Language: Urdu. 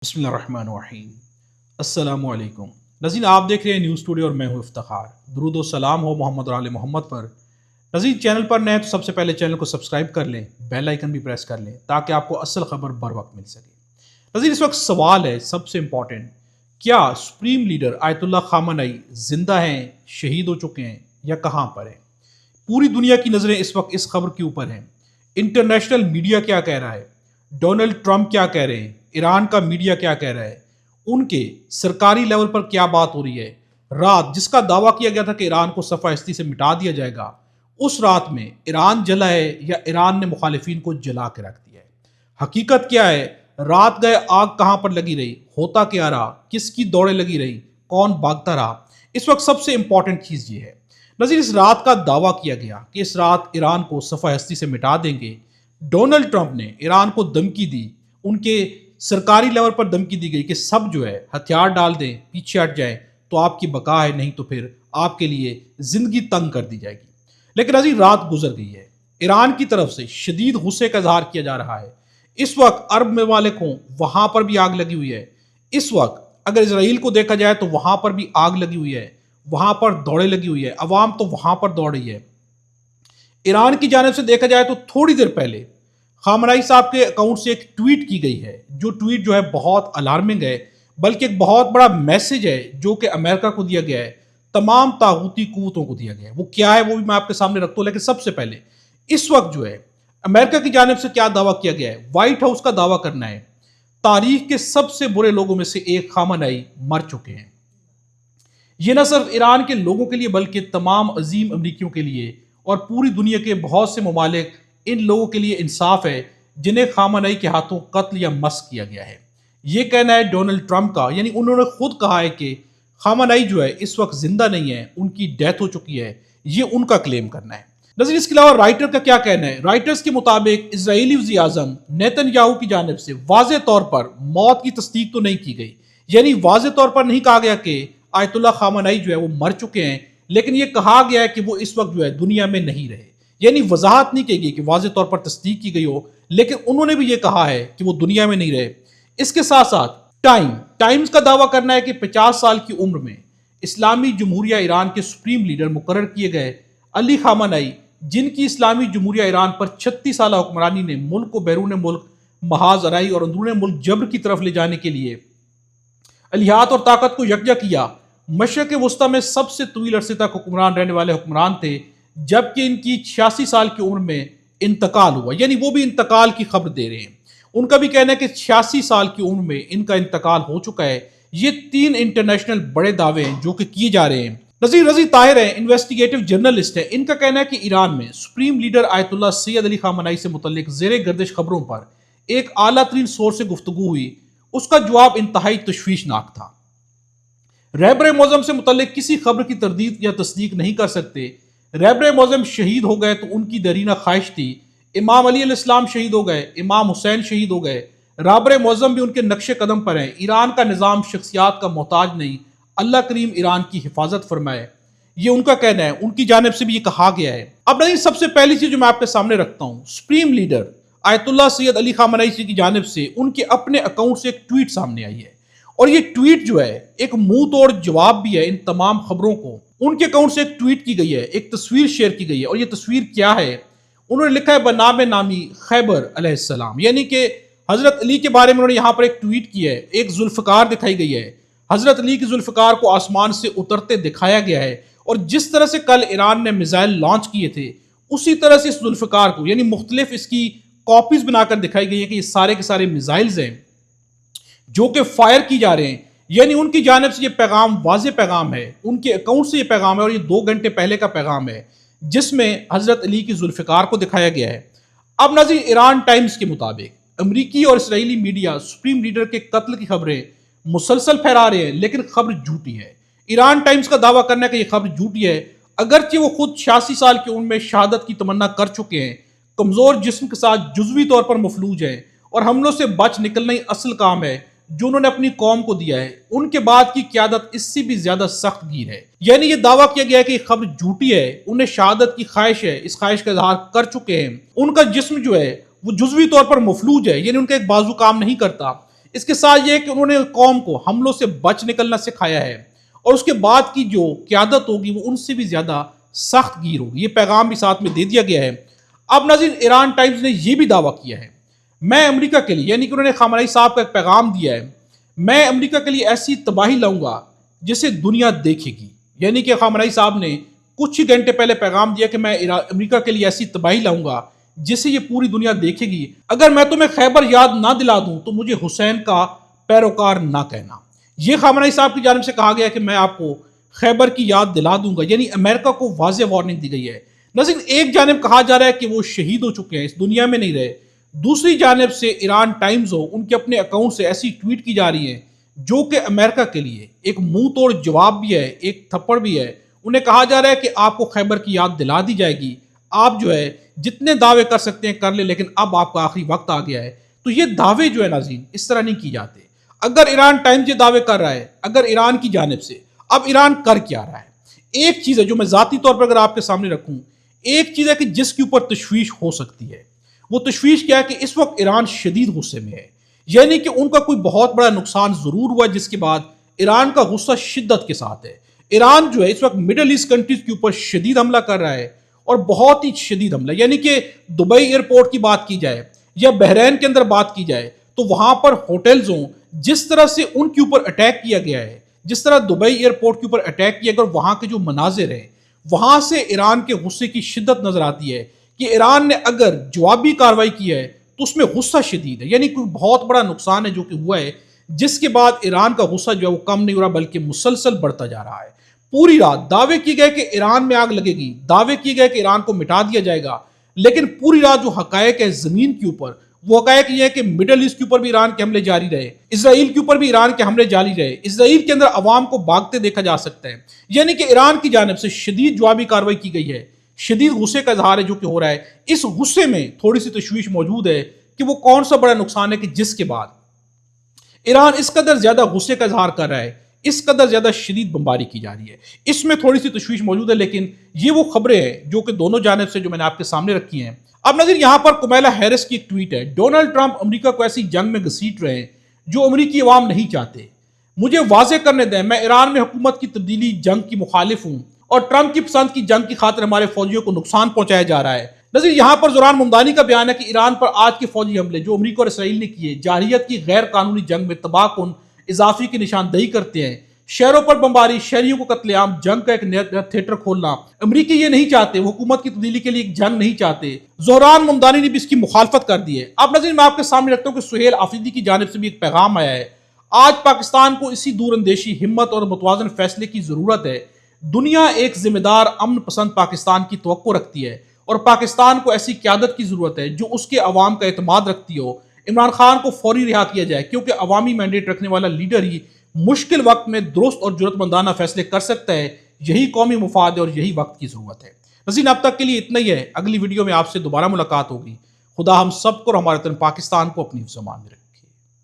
بسم اللہ الرحمن الرحیم۔ السلام علیکم ناظرین، آپ دیکھ رہے ہیں نیوز ٹوڈے اور میں ہوں افتخار۔ درود و سلام ہو محمد اور آل محمد پر۔ ناظرین، چینل پر نئے تو سب سے پہلے چینل کو سبسکرائب کر لیں، بیل آئیکن بھی پریس کر لیں تاکہ آپ کو اصل خبر بر وقت مل سکے۔ ناظرین، اس وقت سوال ہے سب سے امپورٹنٹ، کیا سپریم لیڈر آیت اللہ خامنئی زندہ ہیں، شہید ہو چکے ہیں یا کہاں پر ہیں؟ پوری دنیا کی نظریں اس وقت اس خبر کے اوپر ہیں۔ انٹرنیشنل میڈیا کیا کہہ رہا ہے، ڈونلڈ ٹرمپ کیا کہہ رہے ہیں، ایران کا میڈیا کیا کہہ رہا ہے، ان کے سرکاری لیول پر کیا بات ہو رہی ہے۔ رات جس کا دعویٰ کیا گیا تھا کہ ایران کو صفحہ ہستی سے مٹا دیا جائے گا، اس رات میں ایران جلا ہے یا ایران نے مخالفین کو جلا کے رکھ دیا ہے؟ حقیقت کیا ہے؟ رات گئے آگ کہاں پر لگی رہی، ہوتا کیا رہا، کس کی دوڑیں لگی رہی، کون بھاگتا رہا؟ اس وقت سب سے امپورٹنٹ چیز یہ ہے نظیر، اس رات کا دعویٰ کیا گیا کہ اس رات ایران کو صفحہ ہستی سے مٹا دیں گے۔ ڈونلڈ ٹرمپ نے ایران کو دھمکی دی، ان کے سرکاری لیول پر دھمکی دی گئی کہ سب جو ہے ہتھیار ڈال دیں، پیچھے ہٹ جائیں تو آپ کی بقا ہے، نہیں تو پھر آپ کے لیے زندگی تنگ کر دی جائے گی۔ لیکن عزیز، رات گزر گئی ہے، ایران کی طرف سے شدید غصے کا اظہار کیا جا رہا ہے۔ اس وقت عرب ممالک ہوں، وہاں پر بھی آگ لگی ہوئی ہے۔ اس وقت اگر اسرائیل کو دیکھا جائے تو وہاں پر بھی آگ لگی ہوئی ہے، وہاں پر دوڑیں لگی ہوئی ہے، عوام تو وہاں پر دوڑ رہی ہے۔ ایران کی جانب سے دیکھا جائے تو تھوڑی دیر پہلے خامنئی صاحب کے اکاؤنٹ سے ایک ٹویٹ کی گئی ہے، جو ٹویٹ جو ہے بہت الارمنگ ہے، بلکہ ایک بہت بڑا میسج ہے جو کہ امریکہ کو دیا گیا ہے، تمام طاغوتی قوتوں کو دیا گیا ہے۔ وہ کیا ہے وہ بھی میں آپ کے سامنے رکھتا ہوں، لیکن سب سے پہلے اس وقت جو ہے امریکہ کی جانب سے کیا دعویٰ کیا گیا ہے؟ وائٹ ہاؤس کا دعویٰ کرنا ہے تاریخ کے سب سے برے لوگوں میں سے ایک خامنئی مر چکے ہیں۔ یہ نہ صرف ایران کے لوگوں کے لیے بلکہ تمام عظیم امریکیوں کے لیے اور پوری دنیا کے بہت سے ممالک، ان لوگوں کے لیے انصاف ہے جنہیں خامنئی کے ہاتھوں قتل یا مسخ کیا گیا ہے۔ یہ کہنا ہے ڈونلڈ ٹرمپ کا، یعنی انہوں نے خود کہا ہے کہ خامنئی جو ہے اس وقت زندہ نہیں ہے، ان کی ڈیتھ ہو چکی ہے، یہ ان کا کلیم کرنا ہے۔ نظیر، اس کے علاوہ رائٹر کا کیا کہنا ہے؟ رائٹرز کے مطابق اسرائیلی وزیر اعظم نیتن یاہو کی جانب سے واضح طور پر موت کی تصدیق تو نہیں کی گئی، یعنی واضح طور پر نہیں کہا گیا کہ آیت اللہ خامنئی جو ہے وہ مر چکے ہیں، لیکن یہ کہا گیا ہے کہ وہ اس وقت جو ہے دنیا میں نہیں رہے، یعنی وضاحت نہیں کی گئی کہ واضح طور پر تصدیق کی گئی ہو، لیکن انہوں نے بھی یہ کہا ہے کہ وہ دنیا میں نہیں رہے۔ اس کے ساتھ ساتھ ٹائمز کا دعویٰ کرنا ہے کہ 50 سال کی عمر میں اسلامی جمہوریہ ایران کے سپریم لیڈر مقرر کیے گئے علی خامنئی، جن کی اسلامی جمہوریہ ایران پر 36 سالہ حکمرانی نے ملک کو بیرون ملک محاذ آرائی اور اندرون ملک جبر کی طرف لے جانے کے لیے الہیات اور طاقت کو یکجا کیا، مشرق وسطیٰ میں سب سے طویل عرصے تک حکمران رہنے والے حکمران تھے، جبکہ ان کی 86 سال کی عمر میں انتقال ہوا، یعنی وہ بھی انتقال کی خبر دے رہے ہیں۔ ان کا بھی کہنا ہے کہ 86 سال کی عمر میں ان کا انتقال ہو چکا ہے۔ یہ 3 انٹرنیشنل بڑے دعوے ہیں جو کہ کیے جا رہے ہیں۔ نذیر رضی طاہر ہیں، انویسٹیگیٹو جرنلسٹ ہے، ان کا کہنا ہے کہ ایران میں سپریم لیڈر آیت اللہ سید علی خامنئی سے متعلق زیر گردش خبروں پر ایک اعلیٰ ترین سورس سے گفتگو ہوئی، اس کا جواب انتہائی تشویشناک تھا۔ رہبر معظم سے متعلق کسی خبر کی تردید یا تصدیق نہیں کر سکتے۔ رہبر معظم شہید ہو گئے تو ان کی دیرینہ خواہش تھی، امام علی علیہ السلام شہید ہو گئے، امام حسین شہید ہو گئے، رہبر معظم بھی ان کے نقش قدم پر ہیں۔ ایران کا نظام شخصیات کا محتاج نہیں، اللہ کریم ایران کی حفاظت فرمائے، یہ ان کا کہنا ہے، ان کی جانب سے بھی یہ کہا گیا ہے۔ اب نہیں، سب سے پہلی چیز جو میں آپ کے سامنے رکھتا ہوں، سپریم لیڈر آیت اللہ سید علی خامنئی کی جانب سے ان کے اپنے اکاؤنٹ سے ایک ٹویٹ سامنے آئی ہے، اور یہ ٹویٹ جو ہے ایک منہ توڑ جواب بھی ہے ان تمام خبروں کو۔ ان کے اکاؤنٹ سے ایک ٹویٹ کی گئی ہے، ایک تصویر شیئر کی گئی ہے، اور یہ تصویر کیا ہے؟ انہوں نے لکھا ہے بنام نامی خیبر علیہ السلام، یعنی کہ حضرت علی کے بارے میں انہوں نے یہاں پر ایک ٹویٹ کی ہے، ایک ذوالفقار دکھائی گئی ہے، حضرت علی کی ذوالفقار کو آسمان سے اترتے دکھایا گیا ہے، اور جس طرح سے کل ایران نے میزائل لانچ کیے تھے اسی طرح سے اس ذوالفقار کو، یعنی مختلف اس کی کاپیز بنا کر دکھائی گئی ہے کہ یہ سارے کے سارے میزائلز ہیں جو کہ فائر کی جا رہے ہیں۔ یعنی ان کی جانب سے یہ پیغام واضح پیغام ہے، ان کے اکاؤنٹ سے یہ پیغام ہے، اور یہ 2 گھنٹے پہلے کا پیغام ہے جس میں حضرت علی کی ذوالفقار کو دکھایا گیا ہے۔ اب ناظرین، ایران ٹائمز کے مطابق امریکی اور اسرائیلی میڈیا سپریم لیڈر کے قتل کی خبریں مسلسل پھیلا رہے ہیں، لیکن خبر جھوٹی ہے۔ ایران ٹائمز کا دعویٰ کرنا ہے کہ یہ خبر جھوٹی ہے، اگرچہ وہ خود 86 سال کی عمر میں شہادت کی تمنا کر چکے ہیں، کمزور جسم کے ساتھ جزوی طور پر مفلوج ہیں، اور حملوں سے بچ نکلنا ہی اصل کام ہے جو انہوں نے اپنی قوم کو دیا ہے۔ ان کے بعد کی قیادت اس سے بھی زیادہ سخت گیر ہے، یعنی یہ دعویٰ کیا گیا ہے کہ یہ خبر جھوٹی ہے، انہیں شہادت کی خواہش ہے، اس خواہش کا اظہار کر چکے ہیں، ان کا جسم جو ہے وہ جزوی طور پر مفلوج ہے، یعنی ان کا ایک بازو کام نہیں کرتا۔ اس کے ساتھ یہ کہ انہوں نے قوم کو حملوں سے بچ نکلنا سکھایا ہے، اور اس کے بعد کی جو قیادت ہوگی وہ ان سے بھی زیادہ سخت گیر ہوگی۔ یہ پیغام بھی ساتھ میں دے دیا گیا ہے۔ اب ناظرین، ایران ٹائمز نے یہ بھی دعویٰ کیا ہے، میں امریکہ کے لیے، یعنی کہ انہوں نے خامنہئی صاحب کا ایک پیغام دیا ہے، میں امریکہ کے لیے ایسی تباہی لاؤں گا جسے دنیا دیکھے گی۔ یعنی کہ خامنہئی صاحب نے کچھ ہی گھنٹے پہلے پیغام دیا کہ میں امریکہ کے لیے ایسی تباہی لاؤں گا جسے یہ پوری دنیا دیکھے گی۔ اگر میں تمہیں خیبر یاد نہ دلا دوں تو مجھے حسین کا پیروکار نہ کہنا۔ یہ خامنہئی صاحب کی جانب سے کہا گیا کہ میں آپ کو خیبر کی یاد دلا دوں گا، یعنی امریکہ کو واضح وارننگ دی گئی ہے۔ ناظرین، ایک جانب کہا جا رہا ہے کہ وہ شہید ہو چکے ہیں، اس دنیا میں نہیں رہے، دوسری جانب سے ایران ٹائمز ہو ان کے اپنے اکاؤنٹ سے ایسی ٹویٹ کی جا رہی ہیں جو کہ امریکہ کے لیے ایک منہ توڑ جواب بھی ہے، ایک تھپڑ بھی ہے۔ انہیں کہا جا رہا ہے کہ آپ کو خیبر کی یاد دلا دی جائے گی، آپ جو ہے جتنے دعوے کر سکتے ہیں کر لیں، لیکن اب آپ کا آخری وقت آ گیا ہے۔ تو یہ دعوے جو ہے ناظرین اس طرح نہیں کی جاتے۔ اگر ایران ٹائمز یہ دعوے کر رہا ہے، اگر ایران کی جانب سے، اب ایران کر کیا رہا ہے؟ ایک چیز ہے جو میں ذاتی طور پر اگر آپ کے سامنے رکھوں، ایک چیز ہے کہ جس کے اوپر تشویش ہو سکتی ہے، وہ تشویش کیا ہے کہ اس وقت ایران شدید غصے میں ہے، یعنی کہ ان کا کوئی بہت بڑا نقصان ضرور ہوا جس کے بعد ایران کا غصہ شدت کے ساتھ ہے۔ ایران جو ہے اس وقت مڈل ایسٹ کنٹریز کے اوپر شدید حملہ کر رہا ہے، اور بہت ہی شدید حملہ، یعنی کہ دبئی ایئرپورٹ کی بات کی جائے یا بحرین کے اندر بات کی جائے تو وہاں پر ہوٹلز ہوں، جس طرح سے ان کے اوپر اٹیک کیا گیا ہے، جس طرح دبئی ایئرپورٹ کے اوپر اٹیک کیا گیا، اور وہاں کے جو مناظر ہیں وہاں سے ایران کے غصے کی شدت نظر آتی ہے کہ ایران نے اگر جوابی کارروائی کی ہے تو اس میں غصہ شدید ہے، یعنی کوئی بہت بڑا نقصان ہے جو کہ ہوا ہے، جس کے بعد ایران کا غصہ جو ہے وہ کم نہیں ہو رہا بلکہ مسلسل بڑھتا جا رہا ہے۔ پوری رات دعوے کی گئے کہ ایران میں آگ لگے گی، دعوے کی گئے کہ ایران کو مٹا دیا جائے گا، لیکن پوری رات جو حقائق ہے زمین کے اوپر، وہ حقائق یہ ہے کہ مڈل ایسٹ کے اوپر بھی ایران کے حملے جاری رہے، اسرائیل کے اوپر بھی ایران کے حملے جاری رہے، اسرائیل کے اندر عوام کو بھاگتے دیکھا جا سکتا ہے، یعنی کہ ایران کی جانب سے شدید جوابی کارروائی کی گئی ہے، شدید غصے کا اظہار ہے جو کہ ہو رہا ہے۔ اس غصے میں تھوڑی سی تشویش موجود ہے کہ وہ کون سا بڑا نقصان ہے کہ جس کے بعد ایران اس قدر زیادہ غصے کا اظہار کر رہا ہے، اس قدر زیادہ شدید بمباری کی جا رہی ہے۔ اس میں تھوڑی سی تشویش موجود ہے، لیکن یہ وہ خبریں ہیں جو کہ دونوں جانب سے جو میں نے آپ کے سامنے رکھی ہیں۔ اب ناظرین، یہاں پر کمیلا ہیرس کی ایک ٹویٹ ہے، ڈونلڈ ٹرمپ امریکہ کو ایسی جنگ میں گھسیٹ رہے ہیں جو امریکی عوام نہیں چاہتے، مجھے واضح کرنے دیں، میں ایران میں حکومت کی تبدیلی جنگ کی مخالف ہوں، اور ٹرمپ کی پسند کی جنگ کی خاطر ہمارے فوجیوں کو نقصان پہنچایا جا رہا ہے۔ نظیر، یہاں پر زوران ممدانی کا بیان ہے کہ ایران پر آج کے فوجی حملے جو امریکہ اور اسرائیل نے کیے جارحیت کی غیر قانونی جنگ میں تباہ کن اضافی کی نشاندہی کرتے ہیں، شہروں پر بمباری، شہریوں کو قتل عام، جنگ کا ایک نیا تھیٹر کھولنا۔ امریکی یہ نہیں چاہتے، وہ حکومت کی تبدیلی کے لیے ایک جنگ نہیں چاہتے۔ زہران ممدانی نے بھی اس کی مخالفت کر دی ہے۔ اب نظیر، میں آپ کے سامنے رکھتا ہوں کہ سہیل آفریدی کی جانب سے بھی ایک پیغام آیا ہے، آج پاکستان کو اسی دور اندیشی، ہمت اور متوازن فیصلے کی ضرورت ہے۔ دنیا ایک ذمہ دار، امن پسند پاکستان کی توقع رکھتی ہے، اور پاکستان کو ایسی قیادت کی ضرورت ہے جو اس کے عوام کا اعتماد رکھتی ہو۔ عمران خان کو فوری رہا کیا جائے، کیونکہ عوامی مینڈیٹ رکھنے والا لیڈر ہی مشکل وقت میں درست اور جرأت مندانہ فیصلے کر سکتا ہے۔ یہی قومی مفاد ہے اور یہی وقت کی ضرورت ہے۔ ناظرین، اب تک کے لیے اتنا ہی ہے، اگلی ویڈیو میں آپ سے دوبارہ ملاقات ہوگی۔ خدا ہم سب کو اور ہمارے وطن پاکستان کو اپنی حفظ و امان میں رکھے۔